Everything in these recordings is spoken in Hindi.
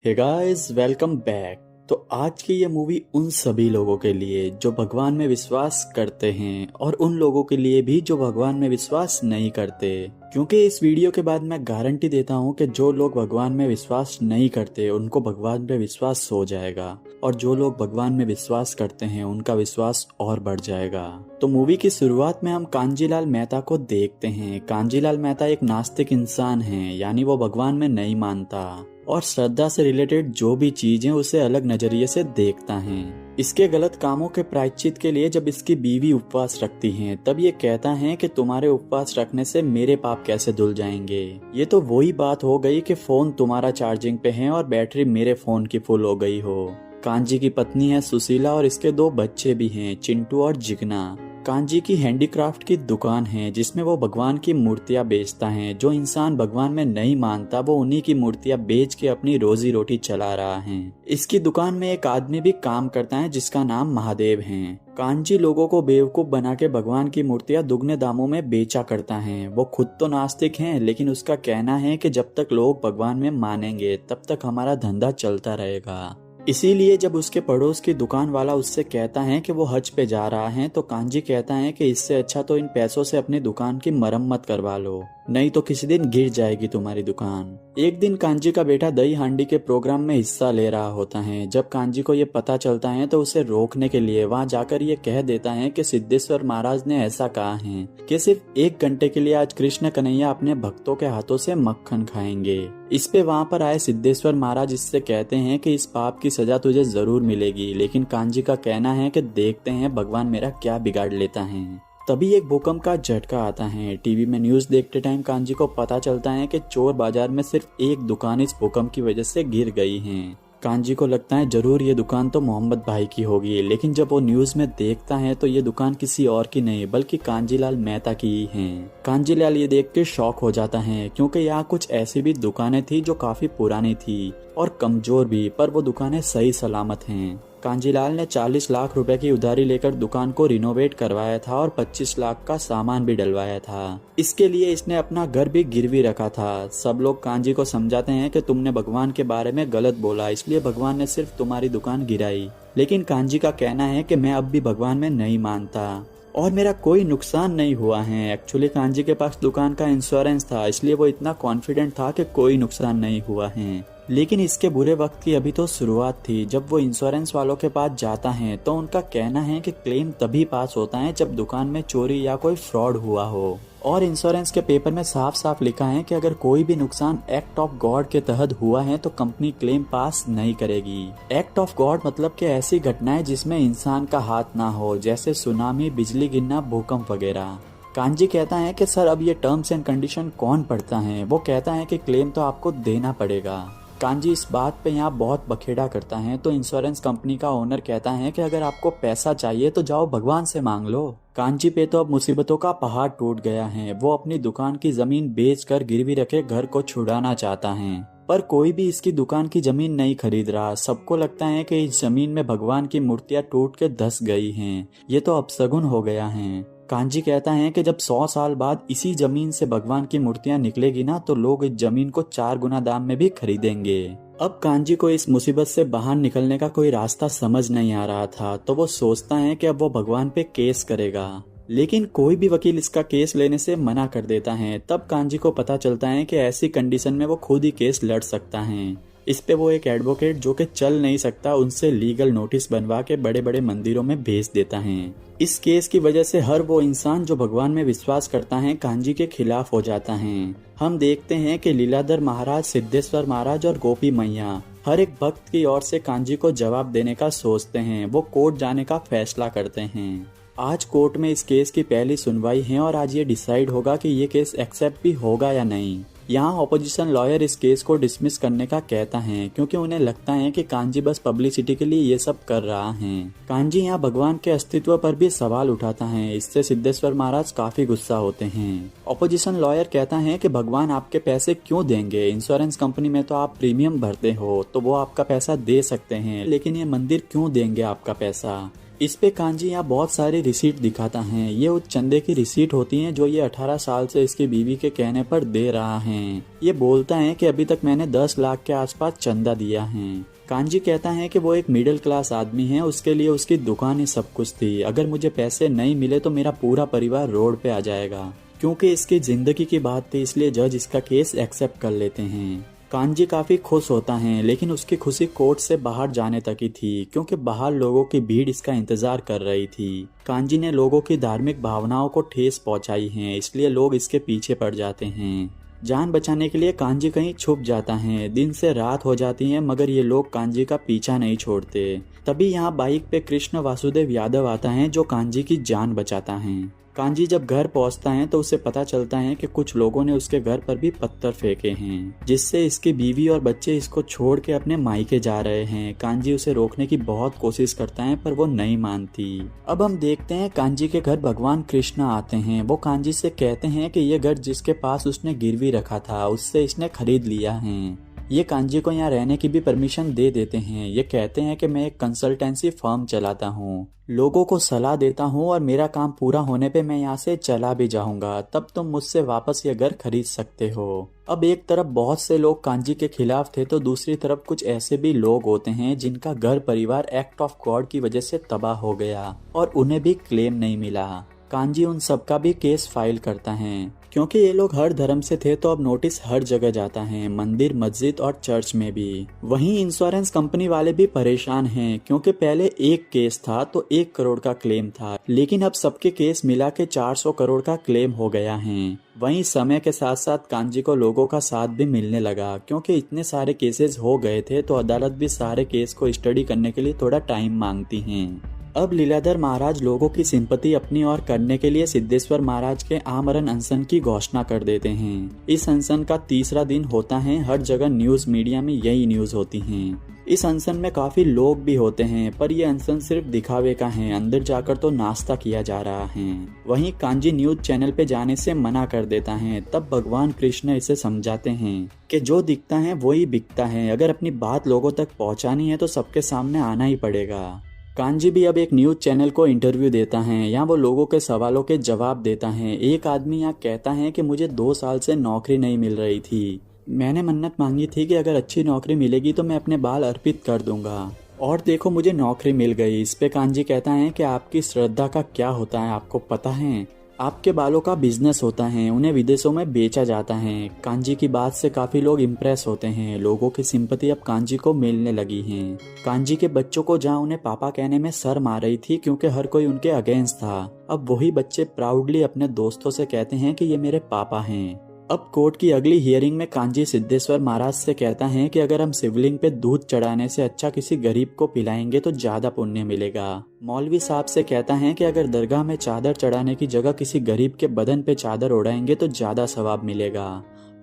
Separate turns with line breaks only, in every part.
Hey guys, welcome back. तो आज की ये मूवी उन सभी लोगों के लिए जो भगवान में विश्वास करते हैं और उन लोगों के लिए भी जो भगवान में विश्वास नहीं करते, क्योंकि इस वीडियो के बाद मैं गारंटी देता हूँ कि जो लोग भगवान में विश्वास नहीं करते उनको भगवान पे विश्वास हो जाएगा और जो लोग भगवान में विश्वास करते हैं उनका विश्वास और बढ़ जाएगा। तो मूवी की शुरुआत में हम कांजीलाल मेहता को देखते हैं। कांजीलाल मेहता एक नास्तिक इंसान है, यानी वो भगवान में नहीं मानता और श्रद्धा से रिलेटेड जो भी चीजें उसे अलग नजरिए से देखता है। इसके गलत कामों के प्रायश्चित के लिए जब इसकी बीवी उपवास रखती है तब ये कहता है कि तुम्हारे उपवास रखने से मेरे पाप कैसे धुल जाएंगे। ये तो वही बात हो गई कि फोन तुम्हारा चार्जिंग पे है और बैटरी मेरे फोन की फुल हो गई हो। कांजी की पत्नी है सुशीला और इसके दो बच्चे भी हैं, चिंटू और जिगना। कांजी की हैंडीक्राफ्ट की दुकान है जिसमें वो भगवान की मूर्तियां बेचता है। जो इंसान भगवान में नहीं मानता वो उन्हीं की मूर्तियां बेच के अपनी रोजी रोटी चला रहा है। इसकी दुकान में एक आदमी भी काम करता है जिसका नाम महादेव है। कांजी लोगों को बेवकूफ बना के भगवान की मूर्तियां दुगने दामों में बेचा करता है। वो खुद तो नास्तिक है, लेकिन उसका कहना है कि जब तक लोग भगवान में मानेंगे तब तक हमारा धंधा चलता रहेगा। इसीलिए जब उसके पड़ोस की दुकान वाला उससे कहता है कि वो हज पे जा रहा है तो कांजी कहता है कि इससे अच्छा तो इन पैसों से अपनी दुकान की मरम्मत करवा लो, नहीं तो किसी दिन गिर जाएगी तुम्हारी दुकान। एक दिन कांजी का बेटा दही हांडी के प्रोग्राम में हिस्सा ले रहा होता है। जब कांजी को ये पता चलता है तो उसे रोकने के लिए वहाँ जाकर ये कह देता है कि सिद्धेश्वर महाराज ने ऐसा कहा है कि सिर्फ 1 घंटे के लिए आज कृष्ण कन्हैया अपने भक्तों के हाथों से मक्खन खाएंगे। इस पे वहाँ पर आए सिद्धेश्वर महाराज इससे कहते हैं कि इस पाप की सजा तुझे जरूर मिलेगी, लेकिन कांजी का कहना है कि देखते हैं भगवान मेरा क्या बिगाड़ लेता है। तभी एक भूकंप का झटका आता है। टीवी में न्यूज देखते टाइम कांजी को पता चलता है कि चोर बाजार में सिर्फ एक दुकान इस भूकंप की वजह से गिर गई है। कांजी को लगता है जरूर ये दुकान तो मोहम्मद भाई की होगी, लेकिन जब वो न्यूज में देखता है तो ये दुकान किसी और की नहीं बल्कि कांजीलाल मेहता की ही है। कांजीलाल ये देख के शॉक हो जाता है, क्योंकि यहाँ कुछ ऐसी भी दुकानें थी जो काफी पुरानी थी और कमजोर भी, पर वो दुकानें सही सलामत हैं। कांजीलाल ने 40 लाख रुपए की उधारी लेकर दुकान को रिनोवेट करवाया था और 25 लाख का सामान भी डलवाया था। इसके लिए इसने अपना घर भी गिरवी रखा था। सब लोग कांजी को समझाते हैं कि तुमने भगवान के बारे में गलत बोला, इसलिए भगवान ने सिर्फ तुम्हारी दुकान गिराई। लेकिन कांजी का कहना है कि मैं अब भी भगवान में नहीं मानता और मेरा कोई नुकसान नहीं हुआ है। एक्चुअली कांजी के पास दुकान का इंश्योरेंस था, इसलिए वो इतना कॉन्फिडेंट था कि कोई नुकसान नहीं हुआ है। लेकिन इसके बुरे वक्त की अभी तो शुरुआत थी। जब वो इंश्योरेंस वालों के पास जाता है तो उनका कहना है कि क्लेम तभी पास होता है जब दुकान में चोरी या कोई फ्रॉड हुआ हो, और इंश्योरेंस के पेपर में साफ साफ लिखा है कि अगर कोई भी नुकसान एक्ट ऑफ गॉड के तहत हुआ है तो कंपनी क्लेम पास नहीं करेगी। एक्ट ऑफ गॉड मतलब कि ऐसी घटनाएं जिसमें इंसान का हाथ ना हो, जैसे सुनामी, बिजली गिरना, भूकंप वगैरह। कांजी कहता है कि सर अब ये टर्म्स एंड कंडीशन कौन पढ़ता है। वो कहता है कि क्लेम तो आपको देना पड़ेगा। कांजी इस बात पे यहाँ बहुत बखेड़ा करता है तो इंश्योरेंस कंपनी का ओनर कहता है कि अगर आपको पैसा चाहिए तो जाओ भगवान से मांग लो। कांजी पे तो अब मुसीबतों का पहाड़ टूट गया है। वो अपनी दुकान की जमीन बेचकर गिरवी रखे घर को छुड़ाना चाहता है, पर कोई भी इसकी दुकान की जमीन नहीं खरीद रहा। सबको लगता है कि इस जमीन में भगवान की मूर्तियां टूट के धस गई हैं। ये तो अपशगुन हो गया है। कांजी कहता है कि जब 100 साल बाद इसी जमीन से भगवान की मूर्तियां निकलेगी ना तो लोग इस जमीन को 4 गुना दाम में भी खरीदेंगे। अब कांजी को इस मुसीबत से बाहर निकलने का कोई रास्ता समझ नहीं आ रहा था, तो वो सोचता है कि अब वो भगवान पे केस करेगा, लेकिन कोई भी वकील इसका केस लेने से मना कर देता है। तब कांजी को पता चलता है कि ऐसी कंडीशन में वो खुद ही केस लड़ सकता है। इस पे वो एक एडवोकेट जो कि चल नहीं सकता उनसे लीगल नोटिस बनवा के बड़े बड़े मंदिरों में भेज देता है। इस केस की वजह से हर वो इंसान जो भगवान में विश्वास करता है कांजी के खिलाफ हो जाता है। हम देखते हैं कि लीलाधर महाराज, सिद्धेश्वर महाराज और गोपी मैया हर एक भक्त की ओर से कांजी को जवाब देने का सोचते हैं। वो कोर्ट जाने का फैसला करते हैं। आज कोर्ट में इस केस की पहली सुनवाई है और आज ये डिसाइड होगा कि ये केस एक्सेप्ट भी होगा या नहीं। यहाँ ऑपोजिशन लॉयर इस केस को डिसमिस करने का कहता है, क्योंकि उन्हें लगता है कि कांजी बस पब्लिसिटी के लिए ये सब कर रहा है। कांजी यहाँ भगवान के अस्तित्व पर भी सवाल उठाता है। इससे सिद्धेश्वर महाराज काफी गुस्सा होते हैं। ऑपोजिशन लॉयर कहता है कि भगवान आपके पैसे क्यों देंगे, इंश्योरेंस कंपनी में तो आप प्रीमियम भरते हो तो वो आपका पैसा दे सकते हैं, लेकिन ये मंदिर क्यों देंगे आपका पैसा। इस पे कांजी यहाँ बहुत सारी रिसीट दिखाता है। ये उस चंदे की रिसीट होती है जो ये 18 साल से इसकी बीवी के कहने पर दे रहा है। ये बोलता है कि अभी तक मैंने 10 लाख के आसपास चंदा दिया है। कांजी कहता है कि वो एक मिडिल क्लास आदमी है, उसके लिए उसकी दुकान ही सब कुछ थी। अगर मुझे पैसे नहीं मिले तो मेरा पूरा परिवार रोड पे आ जाएगा। क्योंकि इसकी जिंदगी की बात थी इसलिए जज इसका केस एक्सेप्ट कर लेते हैं। कांजी काफी खुश होता है, लेकिन उसकी खुशी कोर्ट से बाहर जाने तक ही थी, क्योंकि बाहर लोगों की भीड़ इसका इंतजार कर रही थी। कांजी ने लोगों की धार्मिक भावनाओं को ठेस पहुंचाई है, इसलिए लोग इसके पीछे पड़ जाते हैं। जान बचाने के लिए कांजी कहीं छुप जाता है। दिन से रात हो जाती है, मगर ये लोग कांजी का पीछा नहीं छोड़ते। तभी यहाँ बाइक पे कृष्ण वासुदेव यादव आता है जो कांजी की जान बचाता है। कांजी जब घर पहुंचता है तो उसे पता चलता है कि कुछ लोगों ने उसके घर पर भी पत्थर फेंके हैं, जिससे इसकी बीवी और बच्चे इसको छोड़ के अपने मायके जा रहे हैं। कांजी उसे रोकने की बहुत कोशिश करता है पर वो नहीं मानती। अब हम देखते हैं कांजी के घर भगवान कृष्ण आते हैं। वो कांजी से कहते हैं कि ये घर जिसके पास उसने गिरवी रखा था उससे इसने खरीद लिया है। ये कांजी को यहाँ रहने की भी परमिशन दे देते हैं। ये कहते हैं कि मैं एक कंसल्टेंसी फर्म चलाता हूँ, लोगों को सलाह देता हूँ और मेरा काम पूरा होने पे मैं यहाँ से चला भी जाऊंगा, तब तुम मुझसे वापस ये घर खरीद सकते हो। अब एक तरफ बहुत से लोग कांजी के खिलाफ थे तो दूसरी तरफ कुछ ऐसे भी लोग होते हैं जिनका घर परिवार एक्ट ऑफ गॉड की वजह से तबाह हो गया और उन्हें भी क्लेम नहीं मिला। कांजी उन सबका भी केस फाइल करता है। क्योंकि ये लोग हर धर्म से थे तो अब नोटिस हर जगह जाता है, मंदिर, मस्जिद और चर्च में भी। वहीं इंश्योरेंस कंपनी वाले भी परेशान हैं, क्योंकि पहले एक केस था तो 1 करोड़ का क्लेम था, लेकिन अब सबके केस मिला के 400 करोड़ का क्लेम हो गया है। वहीं समय के साथ साथ कांजी को लोगों का साथ भी मिलने लगा, क्योंकि इतने सारे केसेस हो गए थे तो अदालत भी सारे केस को स्टडी करने के लिए थोड़ा टाइम मांगती है। अब लीलाधर महाराज लोगों की सिंपैथी अपनी ओर करने के लिए सिद्धेश्वर महाराज के आमरण अनशन की घोषणा कर देते हैं। इस अनशन का 3रा दिन होता है। हर जगह न्यूज मीडिया में यही न्यूज होती हैं। इस अनशन में काफी लोग भी होते हैं, पर यह अनशन सिर्फ दिखावे का है, अंदर जाकर तो नाश्ता किया जा रहा है। वहीं कांजी न्यूज चैनल पे जाने से मना कर देता है। तब भगवान कृष्ण इसे समझाते हैं कि जो दिखता है वही बिकता है, अगर अपनी बात लोगों तक पहुँचानी है तो सबके सामने आना ही पड़ेगा। कांजी भी अब एक न्यूज चैनल को इंटरव्यू देता है। यहाँ वो लोगों के सवालों के जवाब देता है। एक आदमी यहाँ कहता है कि मुझे 2 साल से नौकरी नहीं मिल रही थी। मैंने मन्नत मांगी थी कि अगर अच्छी नौकरी मिलेगी तो मैं अपने बाल अर्पित कर दूंगा, और देखो मुझे नौकरी मिल गई। इस पे कांजी कहता है कि आपकी श्रद्धा का क्या होता है आपको पता है? आपके बालों का बिजनेस होता है, उन्हें विदेशों में बेचा जाता है। कांजी की बात से काफी लोग इम्प्रेस होते हैं। लोगों की सिंपैथी अब कांजी को मिलने लगी है। कांजी के बच्चों को जहां उन्हें पापा कहने में शर्म आ रही थी क्योंकि हर कोई उनके अगेंस्ट था, अब वही बच्चे प्राउडली अपने दोस्तों से कहते हैं कि ये मेरे पापा हैं। अब कोर्ट की अगली हियरिंग में कांजी सिद्धेश्वर महाराज से कहता है कि अगर हम शिवलिंग पे दूध चढ़ाने से अच्छा किसी गरीब को पिलाएंगे तो ज्यादा पुण्य मिलेगा। मौलवी साहब से कहता है कि अगर दरगाह में चादर चढ़ाने की जगह किसी गरीब के बदन पे चादर उड़ाएंगे तो ज्यादा सवाब मिलेगा।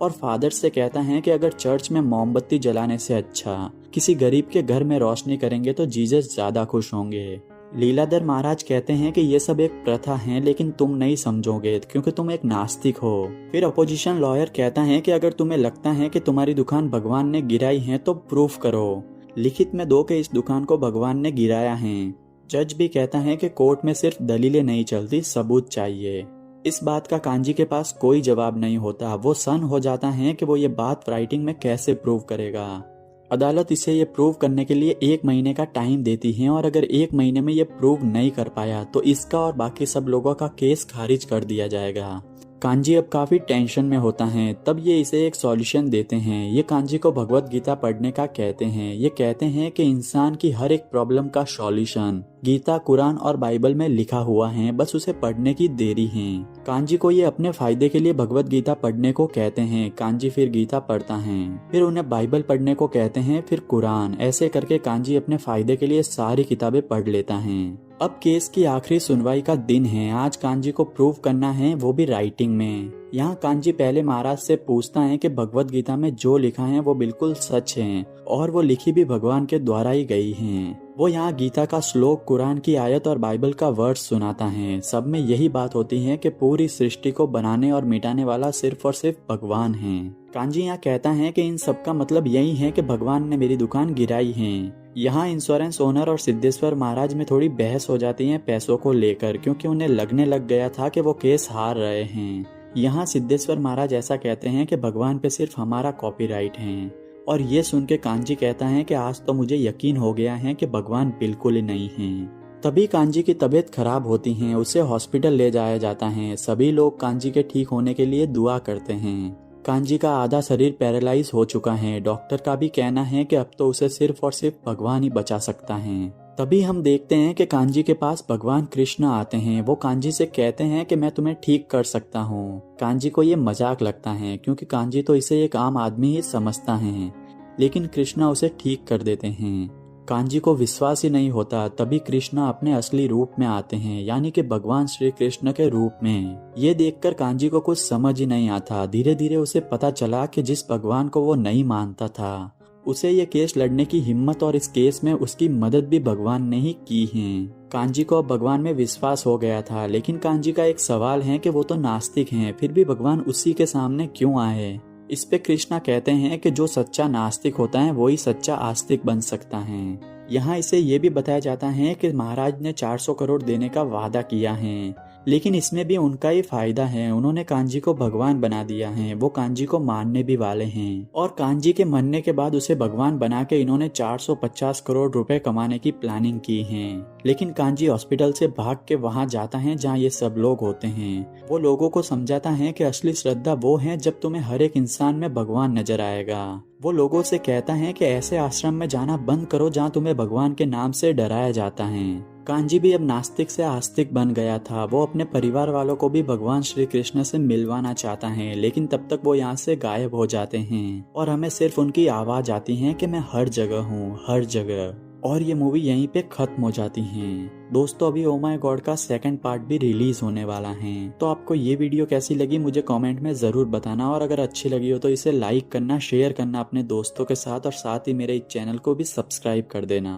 और फादर से कहता है कि अगर चर्च में मोमबत्ती जलाने से अच्छा किसी गरीब के घर में रोशनी करेंगे तो जीसस ज्यादा खुश होंगे। लीलाधर महाराज कहते हैं कि ये सब एक प्रथा है, लेकिन तुम नहीं समझोगे क्योंकि तुम एक नास्तिक हो। फिर अपोजिशन लॉयर कहता है कि अगर तुम्हें लगता है कि तुम्हारी दुकान भगवान ने गिराई है तो प्रूफ करो, लिखित में दो कि इस दुकान को भगवान ने गिराया है। जज भी कहता है कि कोर्ट में सिर्फ दलीलें नहीं चलती, सबूत चाहिए। इस बात का कांजी के पास कोई जवाब नहीं होता। वो सन हो जाता है कि वो ये बात राइटिंग में कैसे प्रूव करेगा। अदालत इसे ये प्रूव करने के लिए 1 महीने का टाइम देती है, और अगर 1 महीने में ये प्रूव नहीं कर पाया तो इसका और बाकी सब लोगों का केस खारिज कर दिया जाएगा। कांजी अब काफी टेंशन में होता है। तब ये इसे एक सॉल्यूशन देते हैं। ये कांजी को भगवत गीता पढ़ने का कहते हैं। ये कहते हैं कि इंसान की हर एक प्रॉब्लम का सॉल्यूशन गीता, कुरान और बाइबल में लिखा हुआ है, बस उसे पढ़ने की देरी है। कांजी को ये अपने फायदे के लिए भगवत गीता पढ़ने को कहते हैं। कांजी फिर गीता पढ़ता है, फिर उन्हें बाइबल पढ़ने को कहते हैं, फिर कुरान। ऐसे करके कांजी अपने फायदे के लिए सारी किताबें पढ़ लेता है। अब केस की आखिरी सुनवाई का दिन है। आज कांजी को प्रूव करना है, वो भी राइटिंग में। यहाँ कांजी पहले महाराज से पूछता है कि भगवत गीता में जो लिखा है वो बिल्कुल सच है और वो लिखी भी भगवान के द्वारा ही गई है। वो यहाँ गीता का श्लोक, कुरान की आयत और बाइबल का वर्ड सुनाता है। सब में यही बात होती है कि पूरी सृष्टि को बनाने और मिटाने वाला सिर्फ और सिर्फ भगवान है। कांजी यहाँ कहता है कि इन सब का मतलब यही है कि भगवान ने मेरी दुकान गिराई है। यहाँ इंश्योरेंस ओनर और सिद्धेश्वर महाराज में थोड़ी बहस हो जाती है पैसों को लेकर, क्योंकि उन्हें लगने लग गया था कि वो केस हार रहे हैं। यहाँ सिद्धेश्वर महाराज ऐसा कहते हैं कि भगवान पे सिर्फ हमारा कॉपीराइट है, और ये सुन के कांजी कहता है कि आज तो मुझे यकीन हो गया है कि भगवान बिल्कुल ही नहीं है। तभी कांजी की तबीयत खराब होती है, उसे हॉस्पिटल ले जाया जाता है। सभी लोग कांजी के ठीक होने के लिए दुआ करते हैं। कांजी का आधा शरीर पैरालाइज हो चुका है। डॉक्टर का भी कहना है कि अब तो उसे सिर्फ और सिर्फ भगवान ही बचा सकता है। तभी हम देखते हैं कि कांजी के पास भगवान कृष्ण आते हैं। वो कांजी से कहते हैं कि मैं तुम्हें ठीक कर सकता हूँ। कांजी को ये मजाक लगता है, क्योंकि कांजी तो इसे एक आम आदमी ही समझता है, लेकिन कृष्णा उसे ठीक कर देते हैं। कांजी को विश्वास ही नहीं होता। तभी कृष्णा अपने असली रूप में आते हैं, यानी कि भगवान श्री कृष्ण के रूप में। ये देखकर कांजी को कुछ समझ ही नहीं आता। धीरे धीरे उसे पता चला कि जिस भगवान को वो नहीं मानता था, उसे ये केस लड़ने की हिम्मत और इस केस में उसकी मदद भी भगवान ने ही की है। कांजी को अब भगवान में विश्वास हो गया था, लेकिन कांजी का एक सवाल है कि वो तो नास्तिक हैं, फिर भी भगवान उसी के सामने क्यों आए। इस पे कृष्णा कहते हैं कि जो सच्चा नास्तिक होता है वही सच्चा आस्तिक बन सकता है। यहाँ इसे ये भी बताया जाता है कि महाराज ने 400 करोड़ देने का वादा किया है, लेकिन इसमें भी उनका ही फायदा है। उन्होंने कांजी को भगवान बना दिया है। वो कांजी को मानने भी वाले हैं, और कांजी के मरने के बाद उसे भगवान बना के इन्होंने 450 करोड़ रुपए कमाने की प्लानिंग की है। लेकिन कांजी हॉस्पिटल से भाग के वहाँ जाता है जहाँ ये सब लोग होते हैं। वो लोगों को समझाता है कि असली श्रद्धा वो है जब तुम्हें हर एक इंसान में भगवान नजर आएगा। वो लोगों से कहता है कि ऐसे आश्रम में जाना बंद करो जहाँ तुम्हें भगवान के नाम से डराया जाता है। कांजी भी अब नास्तिक से आस्तिक बन गया था। वो अपने परिवार वालों को भी भगवान श्री कृष्ण से मिलवाना चाहता है, लेकिन तब तक वो यहाँ से गायब हो जाते हैं और हमें सिर्फ उनकी आवाज आती है कि मैं हर जगह हूँ, हर जगह। और ये मूवी यहीं पे खत्म हो जाती है। दोस्तों, अभी ओ माय गॉड का सेकंड पार्ट भी रिलीज होने वाला है। तो आपको ये वीडियो कैसी लगी मुझे कमेंट में जरूर बताना, और अगर अच्छी लगी हो तो इसे लाइक करना, शेयर करना अपने दोस्तों के साथ, और साथ ही मेरे इस चैनल को भी सब्सक्राइब कर देना।